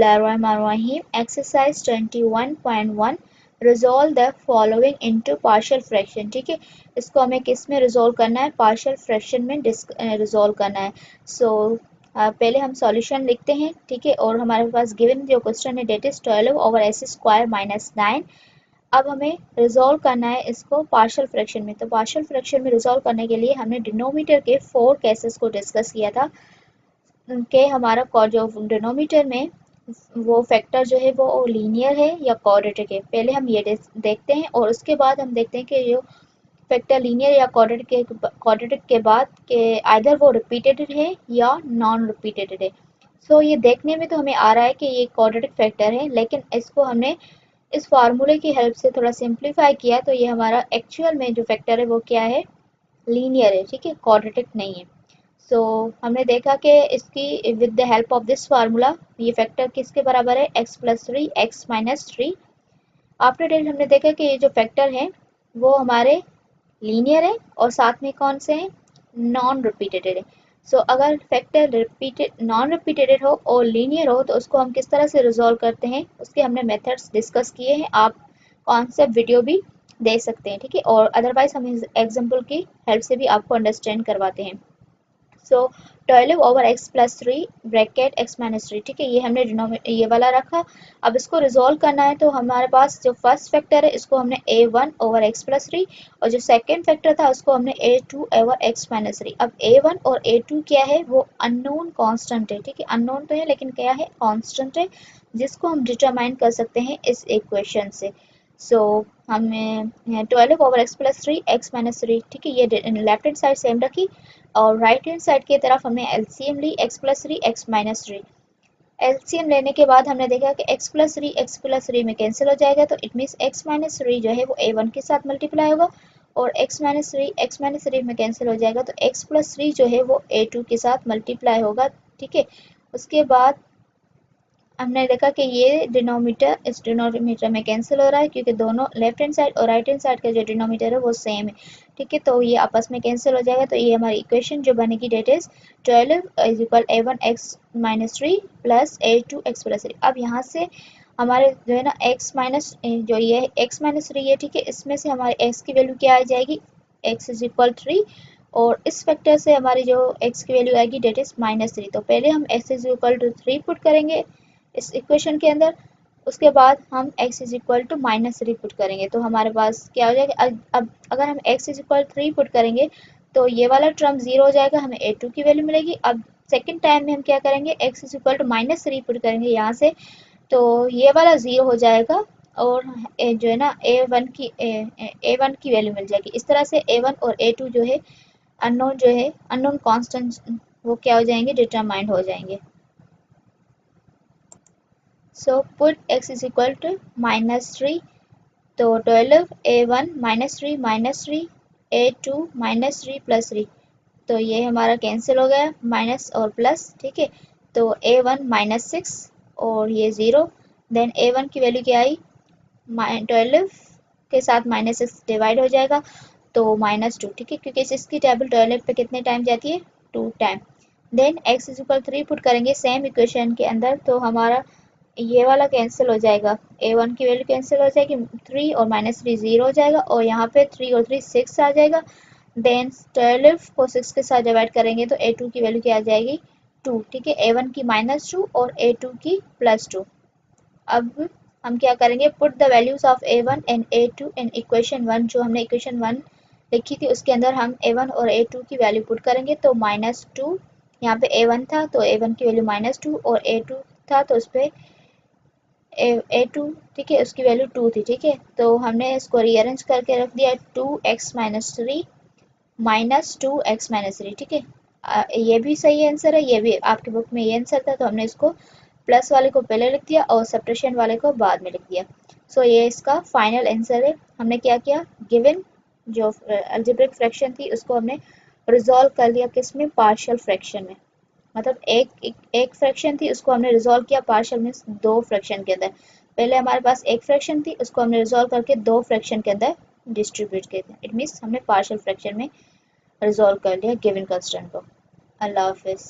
बिस्मिल्लाहिर्रहमानिर्रहीम exercise 21.1 resolve the following into partial fraction. ठीक है, इसको हमें किस में रिजॉल्व करना है? पार्शियल फ्रैक्शन में रिजॉल्व करना है। पहले हम सॉल्यूशन लिखते हैं। ठीक है, और हमारे पास गिवन जो क्वेश्चन है डेट इज 12/s² - 9। अब हमें रिजॉल्व करना है इसको पार्शियल फ्रैक्शन में। तो पार्शियल फ्रैक्शन में रिजॉल्व करने के लिए हमने डिनोमीटर के 4 केसेस को डिस्कस किया था कि हमारा जो डिनोमीटर में वो फैक्टर जो है वो लीनियर है या क्वाड्रेटिक है। पहले हम ये देखते हैं और उसके बाद हम देखते हैं कि जो फैक्टर लीनियर या क्वाड्रेटिक के बाद के आइदर वो रिपीटेड है या नॉन रिपीटेड है। ये देखने में तो हमें आ रहा है कि ये क्वाड्रेटिक फैक्टर है, लेकिन इसको हमने इस फार्मूले की हेल्प से थोड़ा सिंप्लीफाई किया तो ये हमारा एक्चुअल में जो फैक्टर है वो क्या है? लीनियर है। ठीक है, क्वाड्रेटिक नहीं है। हमने देखा कि इसकी with the help of this formula ये फैक्टर किसके बराबर है? x+3 x-3। आफ्टर डेट हमने देखा कि ये जो फैक्टर है वो हमारे लीनियर है और साथ में कौन से हैं? नॉन रिपीटेड है। अगर फैक्टर रिपीटेड नॉन रिपीटेड हो और लीनियर हो तो उसको हम किस तरह से रिजॉल्व करते हैं उसके हमने मेथड्स डिस्कस किए हैं। आप कॉन्सेप्ट वीडियो भी देख सकते हैं। ठीक है, और अदरवाइज हम एग्जाम्पल की हेल्प से भी आपको अंडरस्टैंड करवाते हैं। 12/x+3 bracket x-3। ठीक है, ये हमने ये वाला रखा। अब इसको रिजॉल्व करना है तो हमारे पास जो फर्स्ट फैक्टर है इसको हमने a1/x+3 और जो सेकंड फैक्टर था उसको हमने a2/x-3। अब a1 और a2 क्या है? वो अननोन कांस्टेंट है। ठीक है, अननोन तो है लेकिन क्या है? कांस्टेंट है, जिसको हम डिटरमाइन कर सकते हैं इस इक्वेशन से। हमें 12/x+3 x-3। ठीक है, ये लेफ्ट हैंड साइड सेम रखी और राइट हैंड साइड की तरफ हमने एलसीएम ली x+3 x-3। एलसीएम लेने के बाद हमने देखा कि x+3 में कैंसिल हो जाएगा, तो इट मीन्स x-3 जो है वो a1 के साथ मल्टीप्लाई होगा और x-3 में कैंसिल हो जाएगा तो x+3 जो है वो a2 के साथ मल्टीप्लाई होगा। ठीक है, उसके बाद हमने देखा कि ये डिनोमीटर इस डिनोमीटर में कैंसिल हो रहा है क्योंकि दोनों लेफ्ट हैंड साइड और राइट हैंड साइड का जो डिनोमीटर है वो सेम है। ठीक है, तो ये आपस में कैंसिल हो जाएगा तो ये हमारी इक्वेशन जो बनेगी डेट इज 12 = a1x-3 + a2x+3। अब यहाँ से हमारे जो है ना जो ये x-3 है। ठीक है, इसमें से हमारे x की वैल्यू क्या आ जाएगी? x = 3 और इस फैक्टर से हमारी जो x की वैल्यू आएगी डेट इज -3। तो पहले हम x = 3 पुट करेंगे इस इक्वेशन के अंदर, उसके बाद हम x = -3 पुट करेंगे तो हमारे पास क्या हो जाएगा? अब अगर हम x = 3 पुट करेंगे तो ये वाला टर्म 0 हो जाएगा, हमें a2 की वैल्यू मिलेगी। अब सेकंड टाइम में हम क्या करेंगे? x = -3 पुट करेंगे यहाँ से, तो ये वाला 0 हो जाएगा और जो है ना a1 की वैल्यू मिल जाएगी। इस तरह से a1 और a2 जो है अननोन कांस्टेंट वो क्या हो जाएंगे? डिटरमाइंड हो जाएंगे। Put x = -3, तो 12 a1 -3 -3 a2 -3 + 3, तो ये हमारा कैंसिल हो गया माइनस और प्लस। ठीक है, तो a1 -6 और ये 0, देन a1 की वैल्यू क्या आई? 12 के साथ -6 डिवाइड हो जाएगा तो -2। ठीक है, क्योंकि इसकी टेबल 12 पे कितने टाइम जाती है? 2 टाइम। देन x = 3 पुट करेंगे सेम इक्वेशन के अंदर तो हमारा ये वाला कैंसिल हो जाएगा, a1 की वैल्यू कैंसिल हो जाएगी, 3 और -3 0 हो जाएगा और यहाँ पे 3 और 3 6 आ जाएगा। देन 12 को 6 के साथ डिवाइड करेंगे तो a2 की वैल्यू क्या आ जाएगी? 2। ठीक है, a1 की -2 और a2 की +2। अब हम क्या करेंगे? Put the values of a1 and a2 in equation 1। जो हमने इक्वेशन 1 लिखी थी उसके अंदर हम a1 और a2 की वैल्यू पुट करेंगे तो -2, यहाँ पे a1 था तो a1 की वैल्यू -2 और a2 था तो उस पर a2, ठीक है, उसकी वैल्यू 2 थी। ठीक है, तो हमने इसको रीअरेंज करके रख दिया 2x-3 -2x-3। ठीक है, ये भी सही आंसर है, ये भी आपके बुक में ये आंसर था तो हमने इसको प्लस वाले को पहले लिख दिया और सब्ट्रैक्शन वाले को बाद में लिख दिया। ये इसका फाइनल आंसर है। हमने क्या किया? गिवन जो अलजेब्रिक फ्रैक्शन थी उसको हमने रिजॉल्व कर लिया किस में? पार्शियल फ्रैक्शन में। मतलब एक फ्रैक्शन थी उसको हमने रिजॉल्व किया पार्शियल में 2 फ्रैक्शन के अंदर। पहले हमारे पास एक फ्रैक्शन थी उसको हमने रिजॉल्व करके 2 फ्रैक्शन के अंदर डिस्ट्रीब्यूट किए थे। इट मीन्स हमने पार्शियल फ्रैक्शन में रिजॉल्व कर लिया गिवन कंस्टेंट को। अल्लाह हाफिज़।